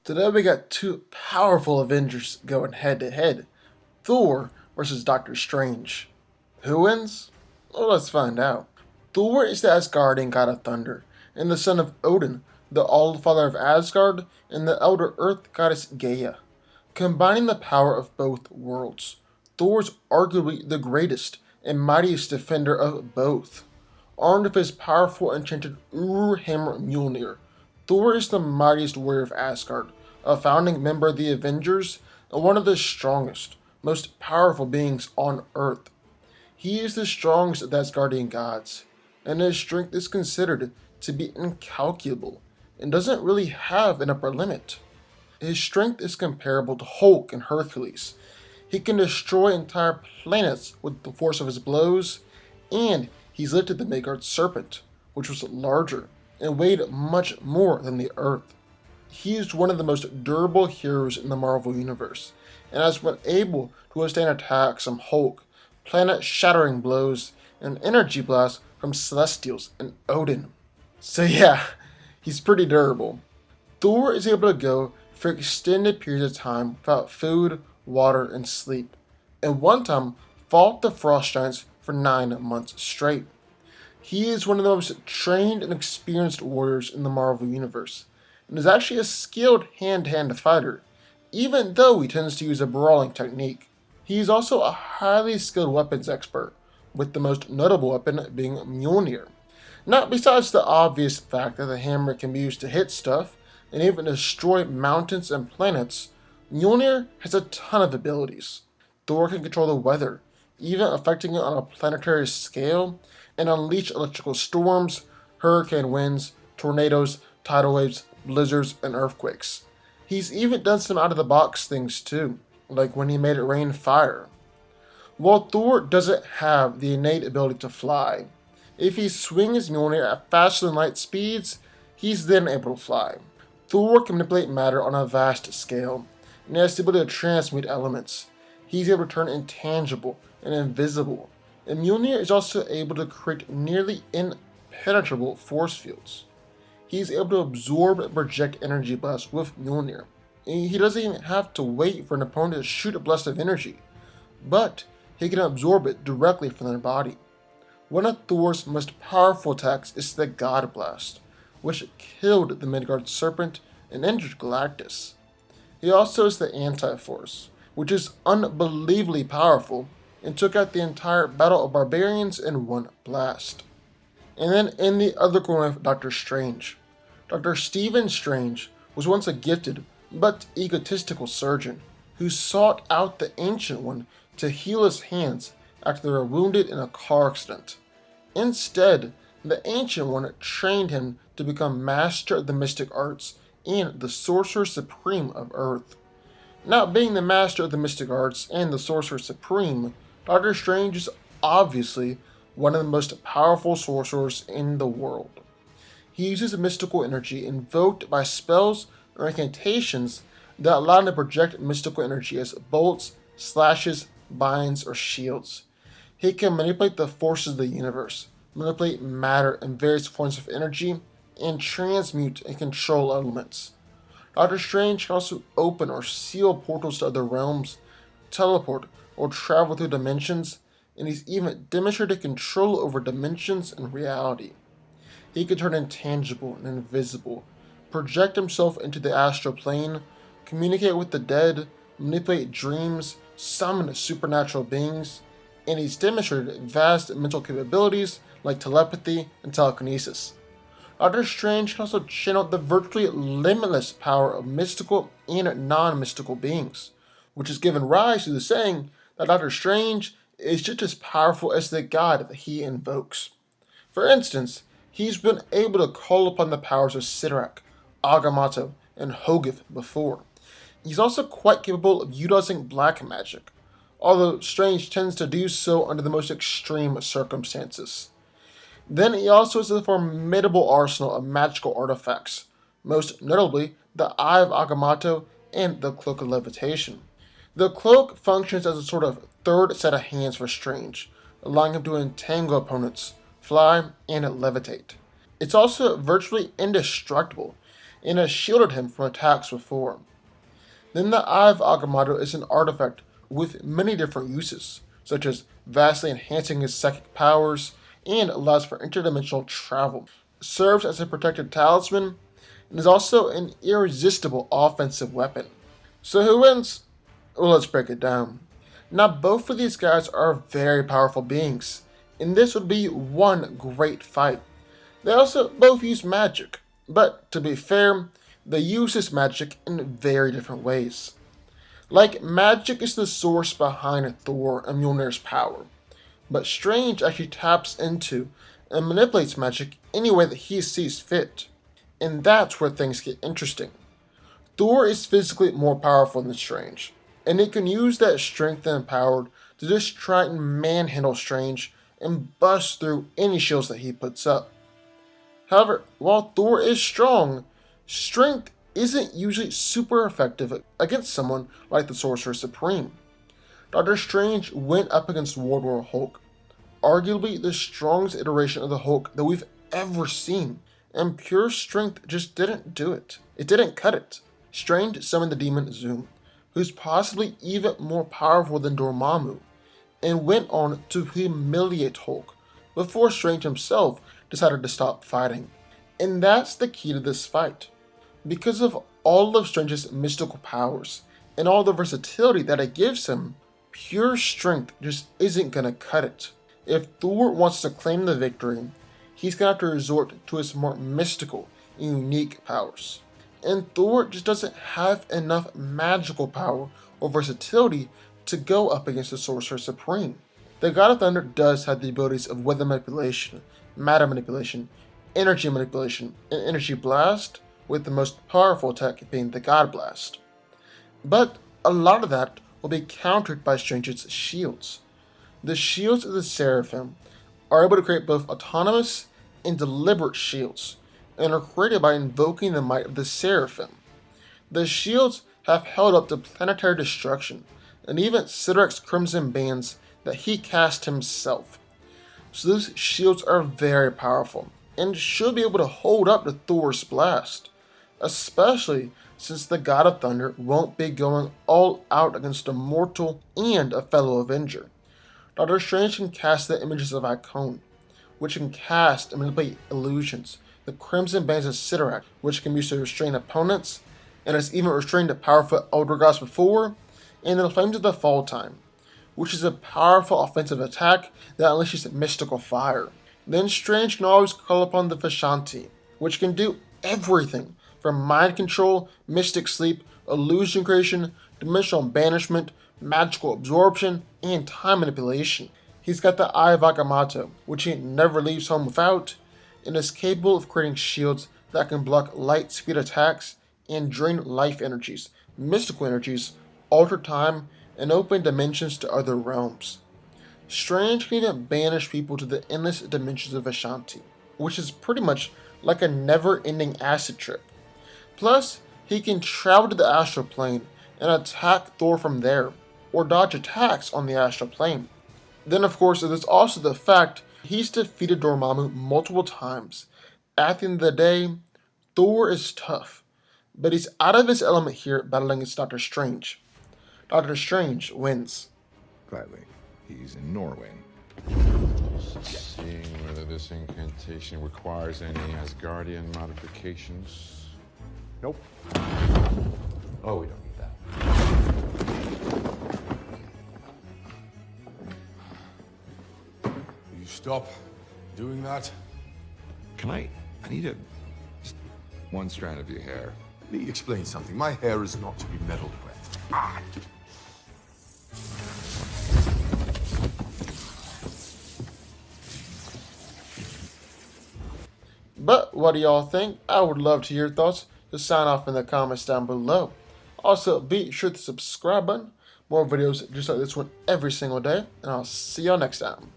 Today we got two powerful Avengers going head to head. Thor versus Doctor Strange. Who wins? Well, let's find out. Thor is the Asgardian god of thunder, and the son of Odin, the Allfather of Asgard, and the elder earth goddess Gaia. Combining the power of both worlds, Thor is arguably the greatest and mightiest defender of both. Armed with his powerful enchanted Hammer Mjolnir, Thor is the mightiest warrior of Asgard, a founding member of the Avengers, and one of the strongest, most powerful beings on Earth. He is the strongest of the Asgardian gods, and his strength is considered to be incalculable and doesn't really have an upper limit. His strength is comparable to Hulk and Hercules. He can destroy entire planets with the force of his blows, and he's lifted the Midgard serpent, which was larger and weighed much more than the Earth. He is one of the most durable heroes in the Marvel Universe, and has been able to withstand attacks from Hulk, planet shattering blows, and energy blasts from Celestials and Odin. So, yeah, he's pretty durable. Thor is able to go for extended periods of time without food, water, and sleep, and one time fought the Frost Giants for 9 months straight. He is one of the most trained and experienced warriors in the Marvel Universe, and is actually a skilled hand-to-hand fighter, even though he tends to use a brawling technique. He is also a highly skilled weapons expert, with the most notable weapon being Mjolnir. Not besides the obvious fact that the hammer can be used to hit stuff, and even destroy mountains and planets, Mjolnir has a ton of abilities. Thor can control the weather, even affecting it on a planetary scale, and unleash electrical storms, hurricane winds, tornadoes, tidal waves, blizzards, and earthquakes. He's even done some out of the box things too, like when he made it rain fire. While Thor doesn't have the innate ability to fly, if he swings Mjolnir at faster than light speeds, he's then able to fly. Thor can manipulate matter on a vast scale, and has the ability to transmute elements. He's able to turn intangible and invisible, and Mjolnir is also able to create nearly impenetrable force fields. He's able to absorb and project energy blasts with Mjolnir, and he doesn't even have to wait for an opponent to shoot a blast of energy, but he can absorb it directly from their body. One of Thor's most powerful attacks is the God Blast, which killed the Midgard serpent and injured Galactus. He also has the Anti-Force, which is unbelievably powerful and took out the entire battle of barbarians in one blast. And then in the other corner of Doctor Strange. Dr. Stephen Strange was once a gifted but egotistical surgeon who sought out the Ancient One to heal his hands after they were wounded in a car accident. Instead, the Ancient One trained him to become Master of the Mystic Arts and the Sorcerer Supreme of Earth. Now, being the Master of the Mystic Arts and the Sorcerer Supreme, Doctor Strange is obviously one of the most powerful sorcerers in the world. He uses mystical energy invoked by spells or incantations that allow him to project mystical energy as bolts, slashes, binds, or shields. He can manipulate the forces of the universe, manipulate matter and various forms of energy, and transmute and control elements. Doctor Strange can also open or seal portals to other realms, teleport, or travel through dimensions, and he's even demonstrated control over dimensions and reality. He can turn intangible and invisible, project himself into the astral plane, communicate with the dead, manipulate dreams, summon supernatural beings, and he's demonstrated vast mental capabilities like telepathy and telekinesis. Doctor Strange can also channel the virtually limitless power of mystical and non-mystical beings, which has given rise to the saying that Doctor Strange is just as powerful as the god that he invokes. For instance, he's been able to call upon the powers of Sidorak, Agamotto, and Hogith before. He's also quite capable of utilizing black magic, although Strange tends to do so under the most extreme circumstances. Then he also has a formidable arsenal of magical artifacts, most notably the Eye of Agamotto and the Cloak of Levitation. The cloak functions as a sort of third set of hands for Strange, allowing him to entangle opponents, fly, and levitate. It's also virtually indestructible, and has shielded him from attacks before. Then the Eye of Agamotto is an artifact with many different uses, such as vastly enhancing his psychic powers and allows for interdimensional travel. It serves as a protected talisman and is also an irresistible offensive weapon. So who wins? Well, let's break it down. Now both of these guys are very powerful beings, and this would be one great fight. They also both use magic, but to be fair, they use this magic in very different ways. Like, magic is the source behind Thor and Mjolnir's power, but Strange actually taps into and manipulates magic any way that he sees fit. And that's where things get interesting. Thor is physically more powerful than Strange, and he can use that strength and power to just try and manhandle Strange and bust through any shields that he puts up. However, while Thor is strong, strength isn't usually super effective against someone like the Sorcerer Supreme. Doctor Strange went up against World War Hulk, arguably the strongest iteration of the Hulk that we've ever seen, and pure strength just didn't do it. It didn't cut it. Strange summoned the demon Zoom, who's possibly even more powerful than Dormammu, and went on to humiliate Hulk before Strange himself decided to stop fighting. And that's the key to this fight. Because of all of Strange's mystical powers and all the versatility that it gives him, pure strength just isn't gonna cut it. If Thor wants to claim the victory, he's gonna have to resort to his more mystical and unique powers. And Thor just doesn't have enough magical power or versatility to go up against the Sorcerer Supreme. The God of Thunder does have the abilities of weather manipulation, matter manipulation, energy manipulation, and energy blast, with the most powerful attack being the God Blast. But a lot of that will be countered by Strange's shields. The shields of the Seraphim are able to create both autonomous and deliberate shields, and are created by invoking the might of the Seraphim. The shields have held up to planetary destruction, and even Sidrek's crimson bands that he cast himself. So those shields are very powerful, and should be able to hold up to Thor's blast, especially since the God of Thunder won't be going all out against a mortal and a fellow Avenger. Doctor Strange can cast the images of Icon, which can cast and manipulate illusions, the Crimson Bands of Sidorak, which can be used to restrain opponents, and has even restrained the powerful Elder Gods before, and the Flames of the Fall Time, which is a powerful offensive attack that unleashes mystical fire. Then Strange can always call upon the Vishanti, which can do everything from mind control, mystic sleep, illusion creation, dimensional banishment, magical absorption, and time manipulation. He's got the Eye of Agamotto, which he never leaves home without, and is capable of creating shields that can block light speed attacks and drain life energies, mystical energies, alter time, and open dimensions to other realms. Strange can even banish people to the endless dimensions of Ashanti, which is pretty much like a never-ending acid trip. Plus, he can travel to the astral plane and attack Thor from there, or dodge attacks on the astral plane. Then of course there's also the fact he's defeated Dormammu multiple times. At the end of the day, Thor is tough, but he's out of his element here battling against Doctor Strange. Doctor Strange wins. Gladly. He's in Norway. Seeing whether this incantation requires any Asgardian modifications. Nope. Oh, we don't need that. Will you stop doing that? I need just one strand of your hair. Let me explain something. My hair is not to be meddled with. Ah. But what do y'all think? I would love to hear your thoughts. Just sign off in the comments down below. Also, be sure to subscribe button. More videos just like this one every single day. And I'll see y'all next time.